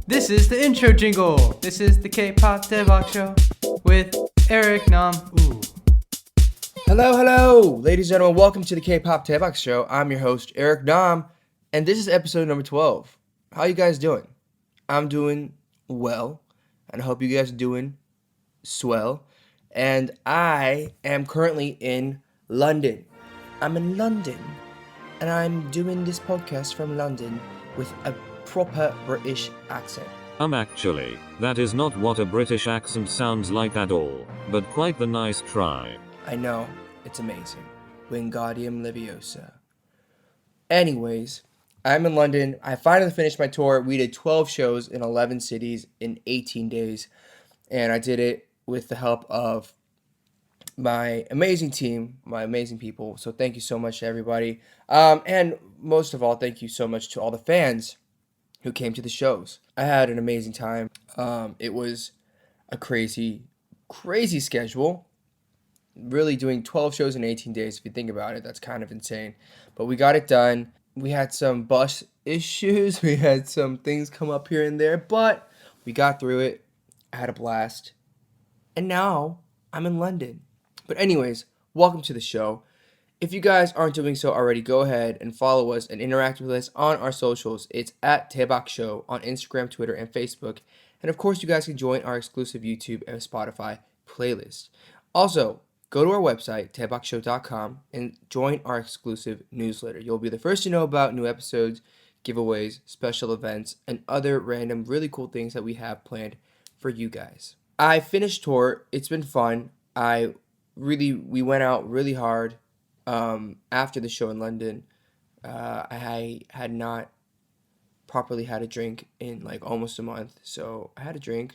This is the intro jingle. This is the K-pop Daebak Show with Eric, Nam. Ooh. Hello, ladies and gentlemen. Welcome to the K-pop Daebak Show. I'm your host, Eric Nam, and this is episode number 12. How you guys doing? I'm doing well, and I hope you guys are doing swell. And I am currently in London. I'm in London, and I'm doing this podcast from London with a proper British accent. Actually, that is not what a British accent sounds like at all, but quite the nice try. I know, it's amazing. Wingardium Leviosa. Anyways, I'm in London. I finally finished my tour. We did 12 shows in 11 cities in 18 days, and I did it with the help of my amazing team, my amazing people. So thank you so much to everybody. And most of all, thank you so much to all the fans who came to the shows. I had an amazing time. It was a crazy schedule. Really doing 12 shows in 18 days, if you think about it, that's kind of insane. But we got it done. We had some bus issues. We had some things come up here and there, but we got through it. I had a blast. And now I'm in London. But anyways, welcome to the show. If you guys aren't doing so already, go ahead and follow us and interact with us on our socials. It's at Daebak Show on Instagram, Twitter, and Facebook. And of course, you guys can join our exclusive YouTube and Spotify playlist. Also, go to our website, daebakshow.com, and join our exclusive newsletter. You'll be the first to know about new episodes, giveaways, special events, and other random really cool things that we have planned for you guys. I finished tour. It's been fun. We went out really hard. After the show in London, I had not properly had a drink in like almost a month, so I had a drink,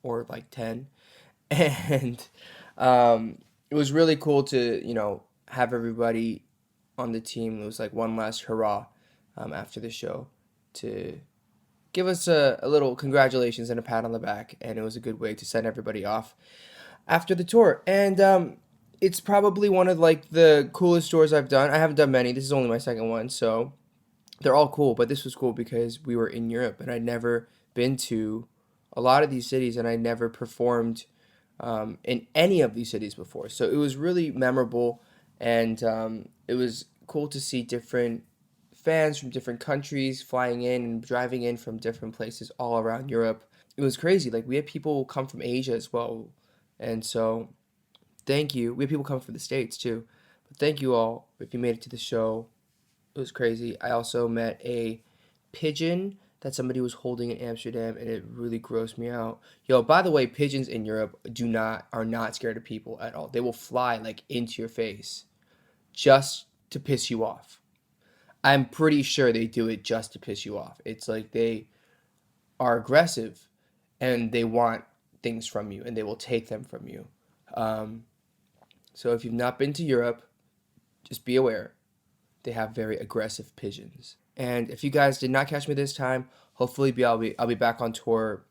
or like 10, and it was really cool to have everybody on the team. It was like one last hurrah after the show to give us a little congratulations and a pat on the back, and it was a good way to send everybody off after the tour. And it's probably one of like the coolest tours I've done. I haven't done many. This is only my second one, so they're all cool. But this was cool because we were in Europe, and I'd never been to a lot of these cities, and I never performed in any of these cities before. So it was really memorable, and it was cool to see different fans from different countries flying in and driving in from different places all around Europe. It was crazy. Like, we had people come from Asia as well, and so thank you. We have people come from the States too. But thank you all if you made it to the show. It was crazy. I also met a pigeon that somebody was holding in Amsterdam, and it really grossed me out. Yo, by the way, pigeons in Europe are not scared of people at all. They will fly like into your face just to piss you off. I'm pretty sure they do it just to piss you off. It's like they are aggressive and they want things from you, and they will take them from you. So if you've not been to Europe, just be aware. They have very aggressive pigeons. And if you guys did not catch me this time, hopefully I'll be back on tour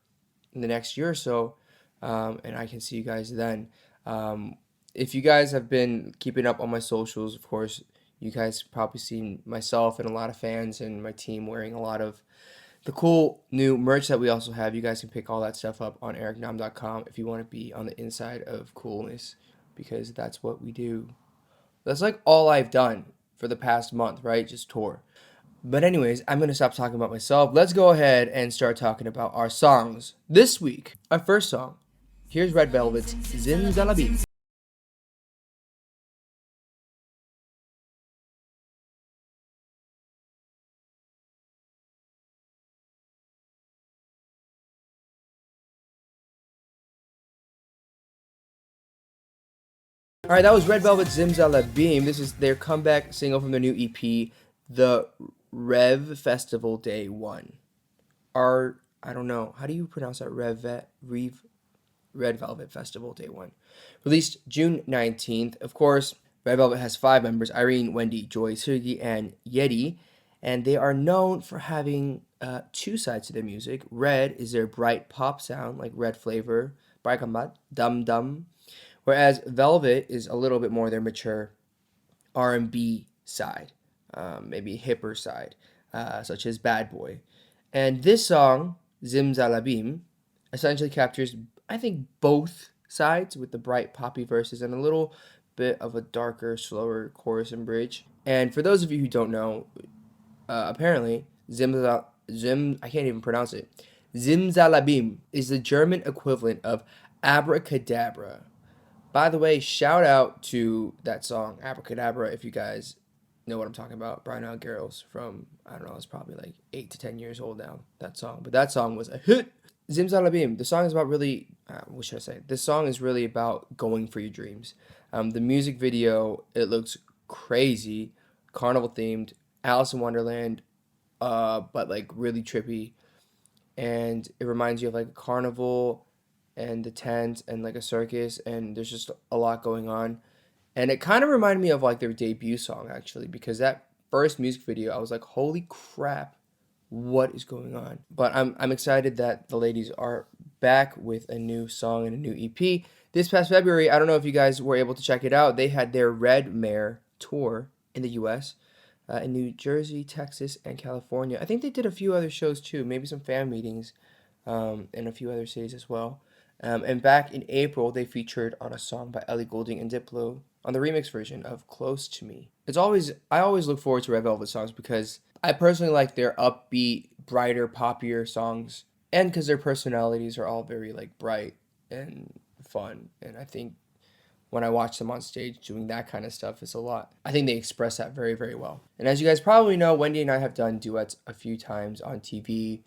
in the next year or so, and I can see you guys then. If you guys have been keeping up on my socials, of course, you guys probably seen myself and a lot of fans and my team wearing a lot of the cool new merch that we also have. You guys can pick all that stuff up on ericnam.com if you want to be on the inside of coolness, because that's what we do. That's like all I've done for the past month, right? Just tour. But anyways, I'm going to stop talking about myself. Let's go ahead and start talking about our songs this week. Our first song, here's Red Velvet's Zimzalabim. All right, that was Red Velvet's Zimzalabim. This is their comeback single from their new EP, The Rev Festival Day 1. I don't know, how do you pronounce that? Red Velvet Festival Day 1. Released June 19th. Of course, Red Velvet has 5 members: Irene, Wendy, Joy, Sergi, and Yeti. And they are known for having 2 sides to their music. Red is their bright pop sound, like Red Flavor, Bright Combat, Dum Dum. Whereas Velvet is a little bit more their mature R&B side, maybe hipper side, such as Bad Boy. And this song Zimzalabim essentially captures, I think, both sides with the bright poppy verses and a little bit of a darker, slower chorus and bridge. And for those of you who don't know, apparently I can't even pronounce it. Zimzalabim is the German equivalent of abracadabra. By the way, shout out to that song Abracadabra if you guys know what I'm talking about. Brian Out Girls from, I don't know, it's probably like 8 to 10 years old now, that song. But that song was a hit. Zimzalabim, the song is about really, what should I say? This song is really about going for your dreams. The music video, it looks crazy, carnival themed, Alice in Wonderland, but like really trippy. And it reminds you of like a carnival and the tent and like a circus, and there's just a lot going on. And it kind of reminded me of like their debut song actually, because that first music video, I was like, holy crap, what is going on? But I'm excited that the ladies are back with a new song and a new EP. This past February, I don't know if you guys were able to check it out, they had their Red Mare tour in the US, in New Jersey, Texas, and California. I think they did a few other shows too, maybe some fan meetings in a few other cities as well. And back in April, they featured on a song by Ellie Goulding and Diplo on the remix version of Close to Me. I always look forward to Red Velvet songs because I personally like their upbeat, brighter, poppier songs, and because their personalities are all very like bright and fun. And I think when I watch them on stage doing that kind of stuff is a lot. I think they express that very, very well. And as you guys probably know, Wendy and I have done duets a few times on TV.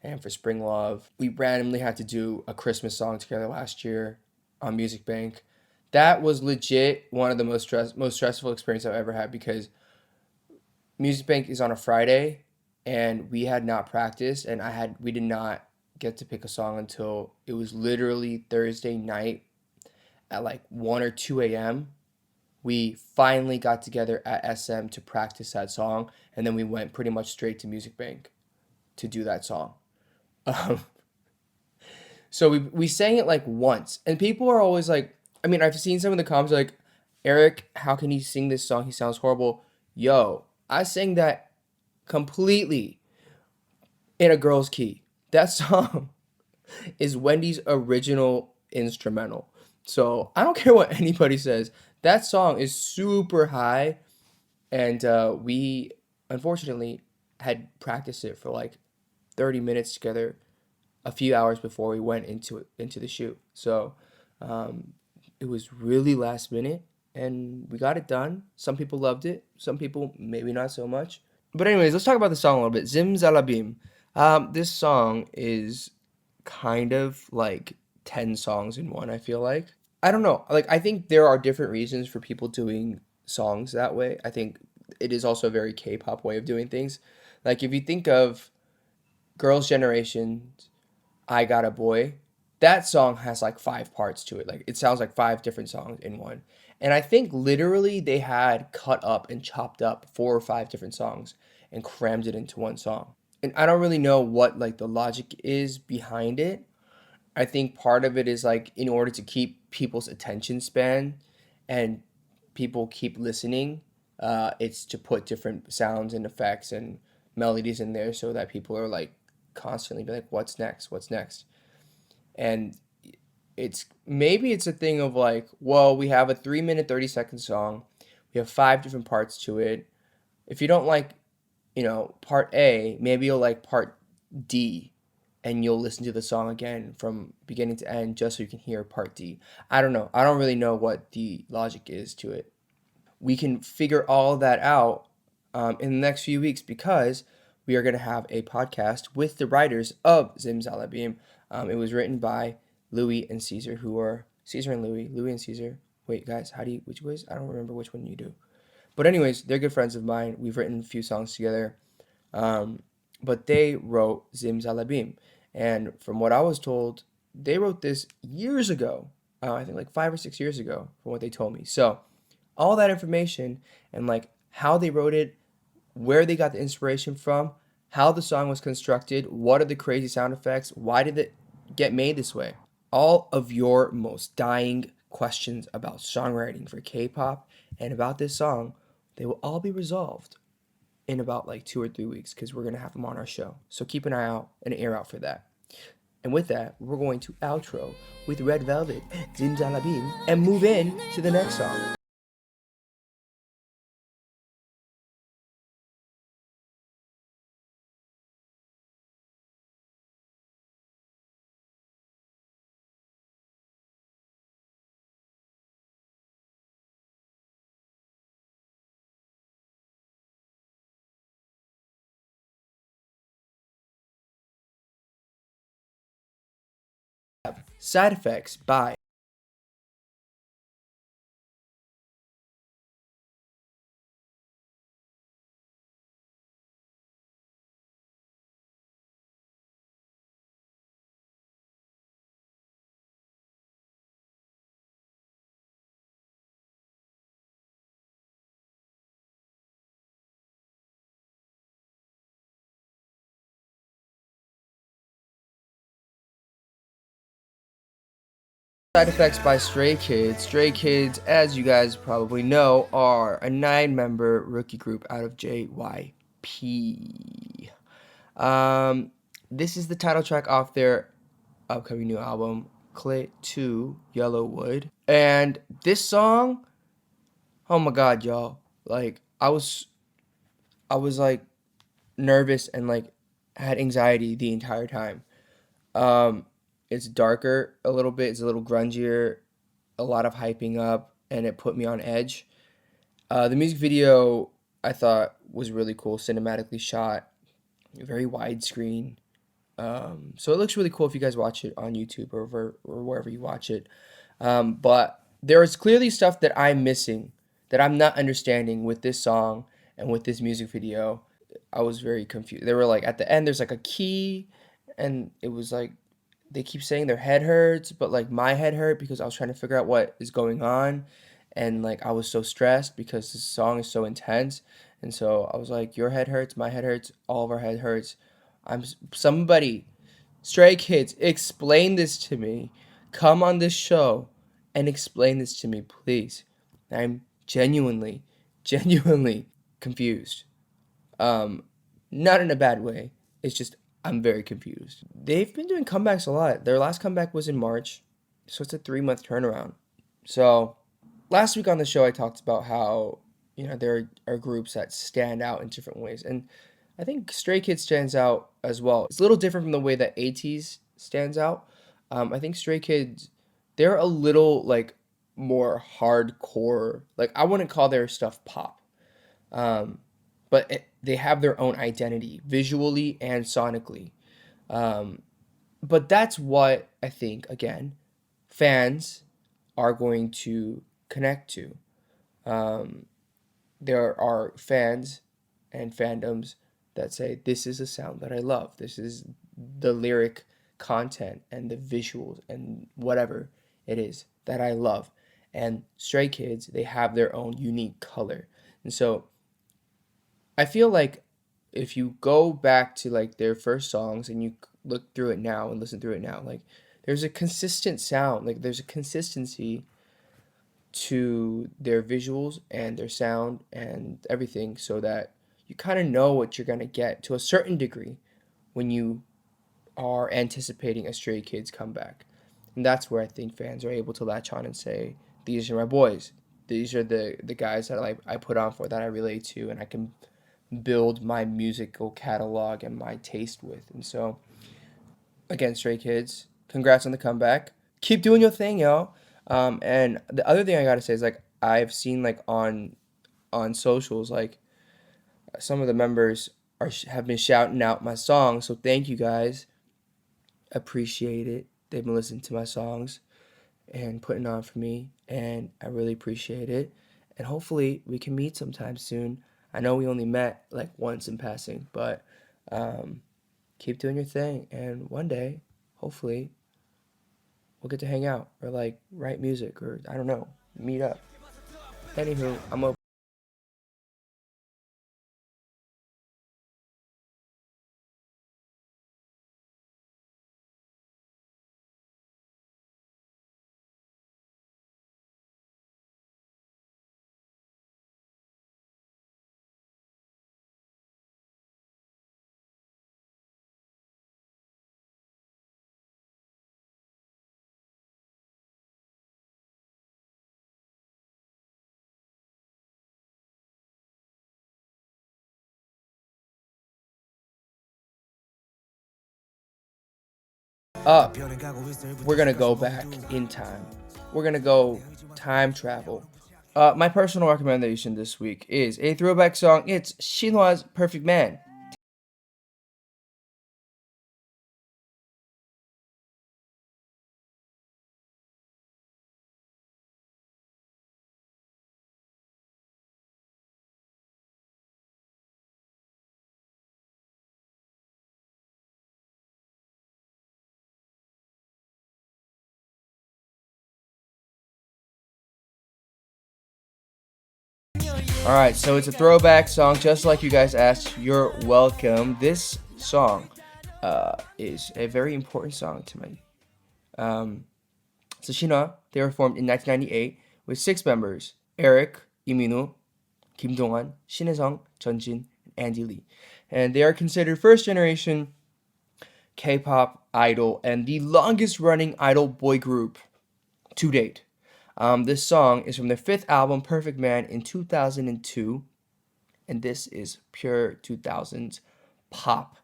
And for Spring Love, we randomly had to do a Christmas song together last year on Music Bank. That was legit one of the most stressful experiences I've ever had because Music Bank is on a Friday and we had not practiced and we did not get to pick a song until it was literally Thursday night at like 1 or 2 a.m. We finally got together at SM to practice that song, and then we went pretty much straight to Music Bank to do that song. So we sang it like once, and people are always like, I mean, I've seen some of the comments like, Eric, how can he sing this song? He sounds horrible. Yo, I sang that completely in a girl's key. That song is Wendy's original instrumental. So I don't care what anybody says. That song is super high, and we unfortunately had practiced it for like 30 minutes together a few hours before we went into the shoot. So it was really last minute and we got it done. Some people loved it, some people maybe not so much. But anyways, let's talk about the song a little bit. Zimzalabim. This song is kind of like 10 songs in one, I feel like. I don't know. Like, I think there are different reasons for people doing songs that way. I think it is also a very K-pop way of doing things. Like, if you think of Girls' Generation's I Got a Boy, that song has like 5 parts to it. Like, it sounds like 5 different songs in one. And I think literally they had cut up and chopped up 4 or 5 different songs and crammed it into one song. And I don't really know what like the logic is behind it. I think part of it is like in order to keep people's attention span and people keep listening, it's to put different sounds and effects and melodies in there so that people are like constantly be like, what's next? What's next? And maybe it's a thing of like, well, we have a 3-minute, 30-second song. We have 5 different parts to it. If you don't like, part A, maybe you'll like part D and you'll listen to the song again from beginning to end just so you can hear part D. I don't know. I don't really know what the logic is to it. We can figure all that out in the next few weeks because we are going to have a podcast with the writers of Zimzalabim. It was written by Loui and Caesar, who are Caesar and Loui and Caesar. Wait, guys, which ways? I don't remember which one you do. But anyways, they're good friends of mine. We've written a few songs together. But they wrote Zimzalabim. And from what I was told, they wrote this years ago. I think like 5 or 6 years ago from what they told me. So all that information and like how they wrote it, where they got the inspiration from, how the song was constructed, what are the crazy sound effects, why did it get made this way? All of your most dying questions about songwriting for K-pop and about this song, they will all be resolved in about like 2 or 3 weeks because we're going to have them on our show. So keep an eye out and ear out for that. And with that, we're going to outro with Red Velvet, Zimzalabim, and move in to the next song. Side Effects by Side Effects by Stray Kids. Stray Kids, as you guys probably know, are a 9-member rookie group out of JYP. This is the title track off their upcoming new album, Clit 2 Yellowwood. And this song, oh my god, y'all. Like, I was like nervous and like had anxiety the entire time. It's darker a little bit, it's a little grungier, a lot of hyping up, and it put me on edge. The music video I thought was really cool, cinematically shot, very widescreen. So it looks really cool if you guys watch it on YouTube or wherever you watch it. But there is clearly stuff that I'm missing, that I'm not understanding with this song and with this music video. I was very confused. They were like, at the end, there's like a key, and it was like, they keep saying their head hurts, but like my head hurt because I was trying to figure out what is going on. And like I was so stressed because this song is so intense. And so I was like, your head hurts, my head hurts, all of our head hurts. Somebody, Stray Kids, explain this to me. Come on this show and explain this to me, please. I'm genuinely, genuinely confused. Not in a bad way. It's just I'm very confused. They've been doing comebacks a lot. Their last comeback was in March, so it's a 3-month turnaround. So last week on the show, I talked about how there are groups that stand out in different ways, and I think Stray Kids stands out as well. It's a little different from the way that ATEEZ stands out. I think Stray Kids, they're a little like more hardcore. Like I wouldn't call their stuff pop, but they have their own identity visually and sonically. But that's what I think again fans are going to connect to. There are fans and fandoms that say, this is a sound that I love. This is the lyric content and the visuals and whatever it is that I love. And Stray Kids, they have their own unique color. And so I feel like if you go back to like their first songs and you look through it now and listen through it now, like there's a consistent sound, like there's a consistency to their visuals and their sound and everything, so that you kind of know what you're going to get to a certain degree when you are anticipating a Stray Kids comeback. And that's where I think fans are able to latch on and say, these are my boys. These are the guys that I put on for, that I relate to, and I can build my musical catalog and my taste with. And so, again, Stray Kids, congrats on the comeback. Keep doing your thing, yo. And the other thing I gotta say is like I've seen like on socials, like some of the members have been shouting out my songs. So thank you guys. Appreciate it. They've been listening to my songs and putting on for me, and I really appreciate it. And hopefully we can meet sometime soon. I know we only met like once in passing, but keep doing your thing, and one day, hopefully, we'll get to hang out or like write music or I don't know, meet up. Anywho, I'm open. up, we're gonna go back in time. We're gonna go time travel. My personal recommendation this week is a throwback song. It's SHINHWA's Perfect Man. Alright, so it's a throwback song, just like you guys asked. You're welcome. This song is a very important song to me. So SHINHWA, they were formed in 1998 with 6 members: Eric, Iminu, Kim Dong-an, Shin Hye-sung, Jeonjin, and Andy Lee. And they are considered first generation K-pop idol and the longest running idol boy group to date. This song is from their 5th album, Perfect Man, in 2002, and this is pure 2000s pop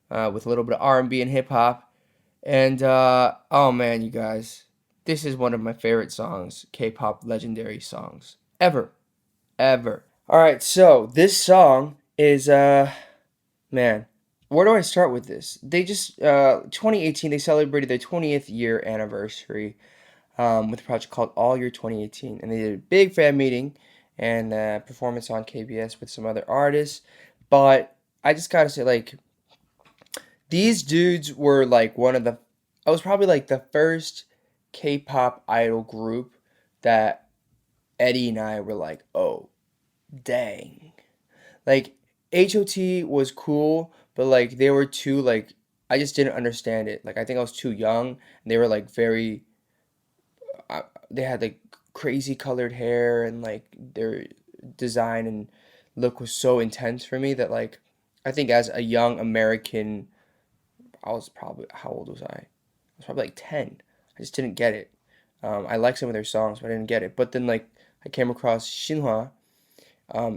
with a little bit of R&B and hip hop. And oh man, you guys, this is one of my favorite songs, K-pop legendary songs ever. All right, so this song is man, where do I start with this? They just 2018 they celebrated their 20th year anniversary with a project called All Year 2018, and they did a big fan meeting and performance on KBS with some other artists. But I just gotta say, like, these dudes were like I was probably like the first K-pop idol group that Eddie and I were like, oh, dang. Like, HOT was cool, but like they were too like, I just didn't understand it. Like, I think I was too young, and they were like very they had like crazy colored hair, and like their design and look was so intense for me that, like, I think as a young American, I was probably, how old was I? I was probably like 10. I just didn't get it. I liked some of their songs, but I didn't get it. But then, like, I came across SHINHWA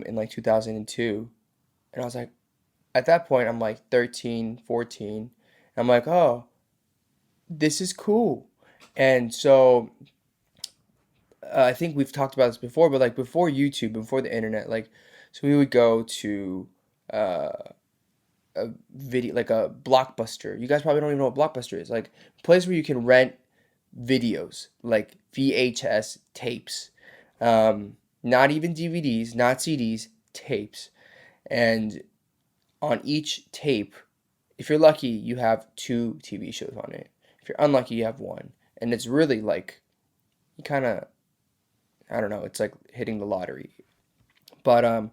in like 2002, and I was like, at that point I'm like 13, 14, and I'm like, oh, this is cool. And so I think we've talked about this before, but like before YouTube, before the internet, like, so we would go to uh, a video, like a Blockbuster. You guys probably don't even know what Blockbuster is. Like, a place where you can rent videos, like VHS tapes, not even DVDs, not CDs, tapes. And on each tape, if you're lucky, you have 2 TV shows on it. If you're unlucky, you have 1. And it's really like, you kind of, I don't know, it's like hitting the lottery. But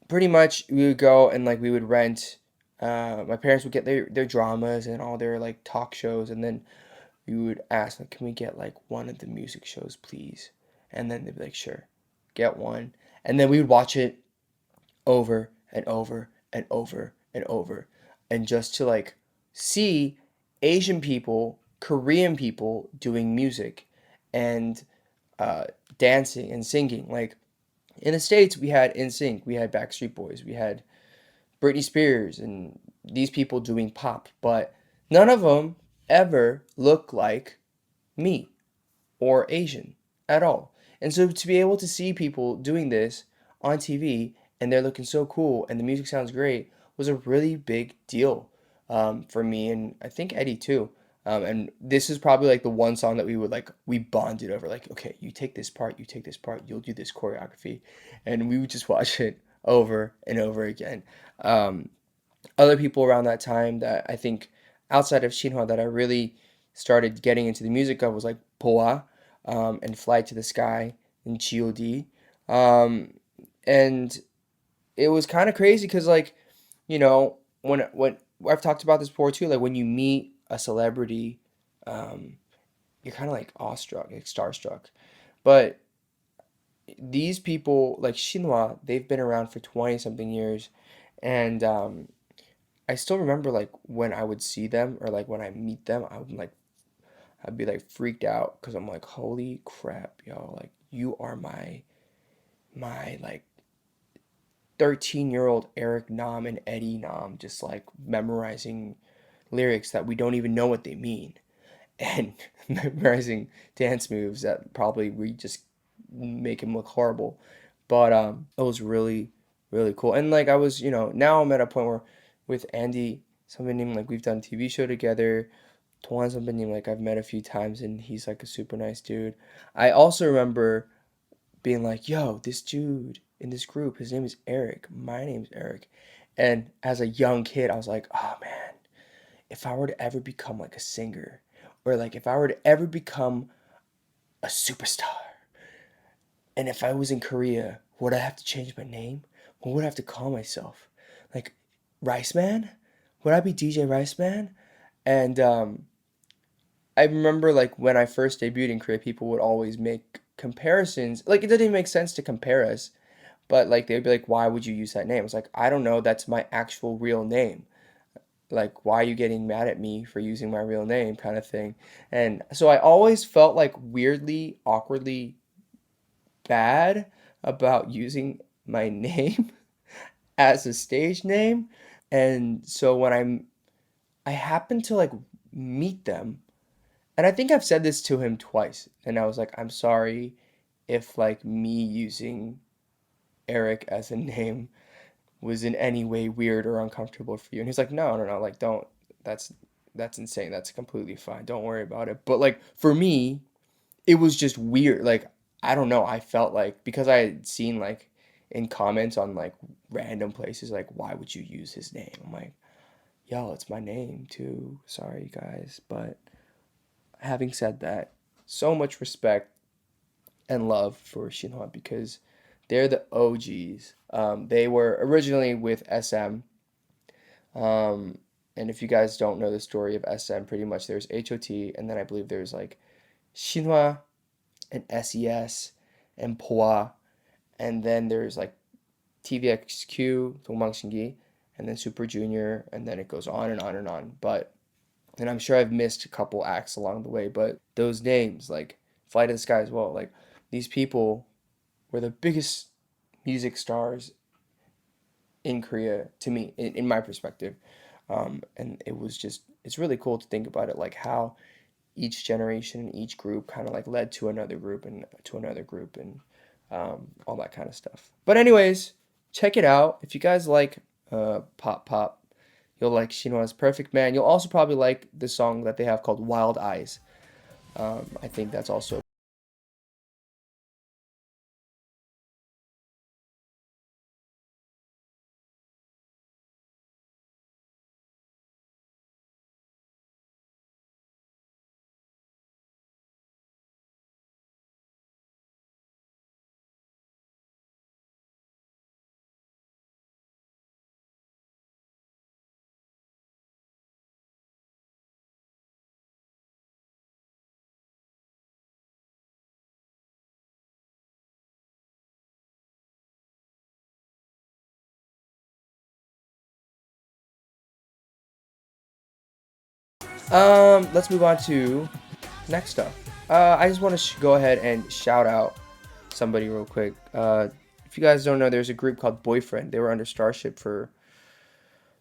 pretty much we would go and like we would rent. My parents would get their dramas and all their like talk shows, and then we would ask, like, can we get like one of the music shows, please? And then they'd be like, sure, get one. And then we would watch it over and over and over and over, and just to like see Asian people, Korean people doing music and dancing and singing. Like, in the States, we had NSYNC, we had Backstreet Boys, we had Britney Spears, and these people doing pop, but none of them ever look like me or Asian at all. And so to be able to see people doing this on TV and they're looking so cool and the music sounds great was a really big deal for me, and I think Eddie too. And this is probably like the one song that we bonded over. Like, okay, you take this part, you take this part, you'll do this choreography, and we would just watch it over and over again. Other people around that time that I think outside of SHINHWA that I really started getting into the music of was like Poa, and Fly to the Sky and G.O.D. And it was kind of crazy because, like, you know, when I've talked about this before too, like when you meet a celebrity, you're kind of like awestruck, like starstruck. But these people, like SHINHWA, they've been around for 20 something years, and I still remember like when I would see them or like when I meet them, I'd be like freaked out because I'm like, holy crap, yo, like you are my like 13-year-old Eric Nam and Eddie Nam, just like memorizing lyrics that we don't even know what they mean, and memorizing dance moves that probably we just make him look horrible. But it was really, really cool. And like I was, now I'm at a point where with Andy 선배님, like we've done a TV show together. 동환 선배님, like I've met a few times and he's like a super nice dude. I also remember being like, yo, this dude in this group, his name is Eric. My name's Eric. And as a young kid, I was like, oh man, if I were to ever become like a singer, or like if I were to ever become a superstar, and if I was in Korea, would I have to change my name? What would I have to call myself? Like Rice Man? Would I be DJ Rice Man? And I remember like when I first debuted in Korea, people would always make comparisons. Like it didn't even make sense to compare us, but like they'd be like, "Why would you use that name?" It's like, I don't know. That's my actual real name. Like, why are you getting mad at me for using my real name, kind of thing. And so I always felt like weirdly, awkwardly bad about using my name as a stage name. And so when I happened to like meet them, and I think I've said this to him twice, and I was like, I'm sorry if like me using Eric as a name was in any way weird or uncomfortable for you. And he's like, no, no, no, like don't, that's that's insane. That's completely fine. Don't worry about it. But like for me, it was just weird. Like I don't know, I felt like because I had seen like in comments on like random places like why would you use his name? I'm like, yo, it's my name too. Sorry guys, but having said that, so much respect and love for Shinhwa because they're the OGs. They were originally with SM. Um, and if you guys don't know the story of SM, pretty much there's HOT, and then I believe there's like Shinhwa and SES and POA, and then there's like TVXQ, 동방신기, and then Super Junior, and then it goes on and on and on. But and I'm sure I've missed a couple acts along the way, but those names like Fly to the Sky as well, like these people were the biggest music stars in Korea to me, in my perspective. And it was just, it's really cool to think about it, like how each generation, each group kind of like led to another group and to another group and all that kind of stuff. But anyways, check it out. If you guys like pop pop, you'll like Shinhwa's Perfect Man. You'll also probably like the song that they have called Wild Eyes. I think that's also let's move on to next stuff. I just want to go ahead and shout out somebody real quick. If you guys don't know, there's a group called Boyfriend. They were under Starship for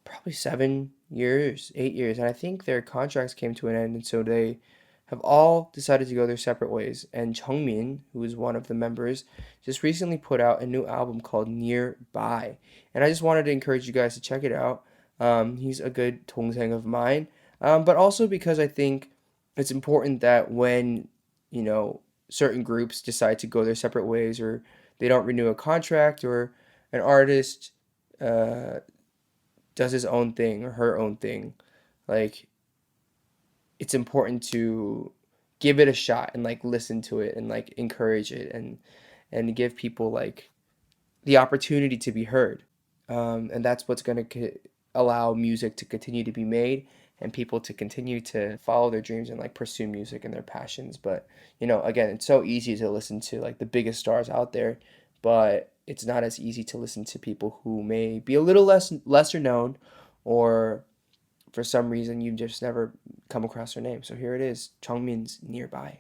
probably 7 years, 8 years, and I think their contracts came to an end, and so they have all decided to go their separate ways. And Jeongmin, who is one of the members, just recently put out a new album called Nearby, and I just wanted to encourage you guys to check it out. He's a good 동생 of mine, but also because I think it's important that when certain groups decide to go their separate ways or they don't renew a contract or an artist uh, does his own thing or her own thing, like it's important to give it a shot and like listen to it and like encourage it and give people like the opportunity to be heard. And that's what's going to allow music to continue to be made and people to continue to follow their dreams and like pursue music and their passions. But again, it's so easy to listen to like the biggest stars out there, but it's not as easy to listen to people who may be a little lesser known, or for some reason you've just never come across their name. So here it is, Chongmin's Nearby.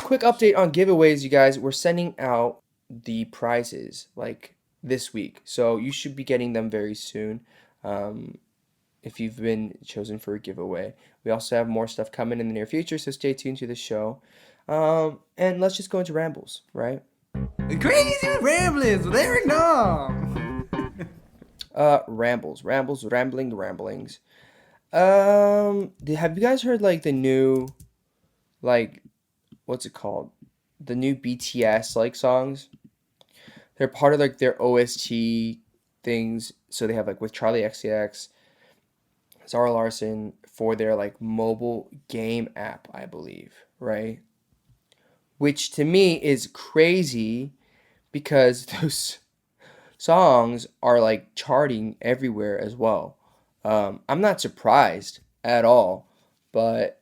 Quick update on giveaways, you guys. We're sending out the prizes like this week, so you should be getting them very soon. If you've been chosen for a giveaway, we also have more stuff coming in the near future, so stay tuned to the show. And let's just go into Rambles, right? Crazy Ramblings with Eric Nom. Rambles, ramblings. Have you guys heard like the new, like, what's it called? The new BTS like songs. They're part of like their OST things. So they have like with Charlie XCX, Zara Larsson for their like mobile game app, I believe, right? Which to me is crazy because those songs are like charting everywhere as well. I'm not surprised at all, but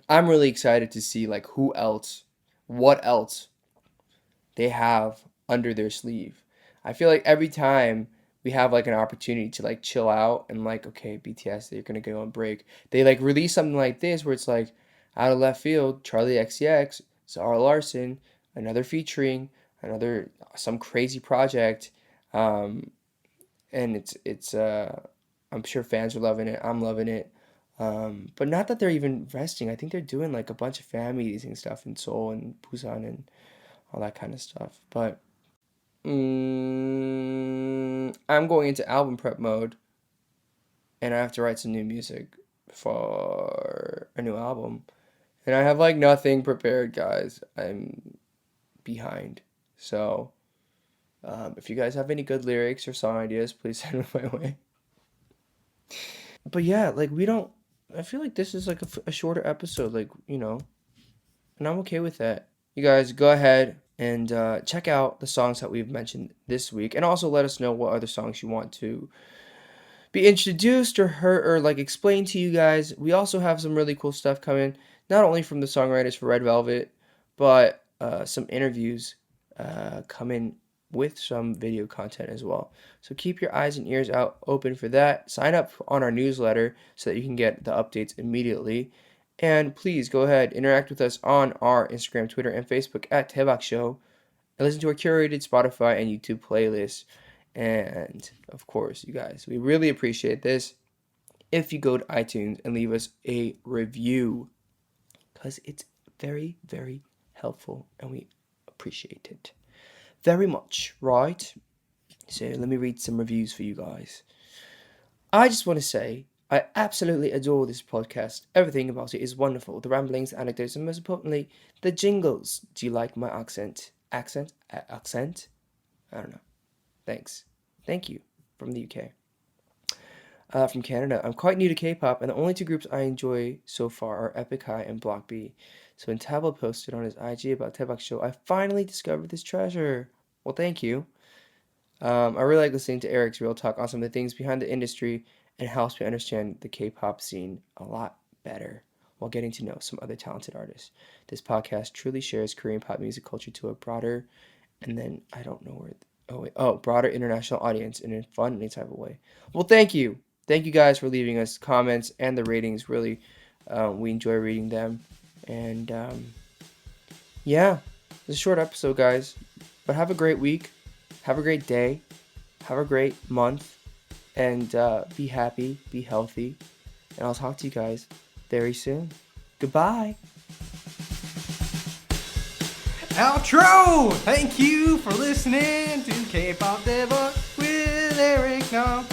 I'm really excited to see like what else they have under their sleeve. I feel like every time we have like an opportunity to like chill out and like, okay, BTS, they're gonna go on break. They like release something like this where it's like out of left field, Charlie XCX, Zara Larsson, another featuring, some crazy project, and it's I'm sure fans are loving it. I'm loving it. But not that they're even resting. I think they're doing like a bunch of fan meetings and stuff in Seoul and Busan and all that kind of stuff. But I'm going into album prep mode, and I have to write some new music for a new album. And I have like nothing prepared, guys. I'm behind. So if you guys have any good lyrics or song ideas, please send them my way. But yeah, like I feel like this is like a shorter episode, like, and I'm okay with that. You guys go ahead and check out the songs that we've mentioned this week, and also let us know what other songs you want to be introduced or heard or like explained to you guys. We also have some really cool stuff coming, not only from the songwriters for Red Velvet, but some interviews coming with some video content as well. So keep your eyes and ears out open for that. Sign up on our newsletter so that you can get the updates immediately. And please go ahead, interact with us on our Instagram, Twitter, and Facebook at Daebak Show. And listen to our curated Spotify and YouTube playlists. And of course, you guys, we really appreciate this if you go to iTunes and leave us a review, because it's very, very helpful and we appreciate it very much, right? So let me read some reviews for you guys. I just want to say I absolutely adore this podcast. Everything about it is wonderful. The ramblings, the anecdotes, and most importantly, the jingles. Do you like my accent? Accent? I don't know. Thanks. Thank you. From the UK. From Canada. I'm quite new to K-pop, and the only two groups I enjoy so far are Epic High and Block B. So when Tabo posted on his IG about Daebak Show, I finally discovered this treasure. Well, thank you. I really like listening to Eric's real talk on some of the things behind the industry, and helps me understand the K-pop scene a lot better while getting to know some other talented artists. This podcast truly shares Korean pop music culture to a broader, and then I don't know where, broader international audience in a fun and type of way. Well, thank you. Thank you guys for leaving us comments and the ratings. Really, we enjoy reading them. And yeah, it's a short episode, guys. But have a great week. Have a great day. Have a great month. And be happy. Be healthy. And I'll talk to you guys very soon. Goodbye. Outro! Thank you for listening to K-Pop Daebak with Eric Nom.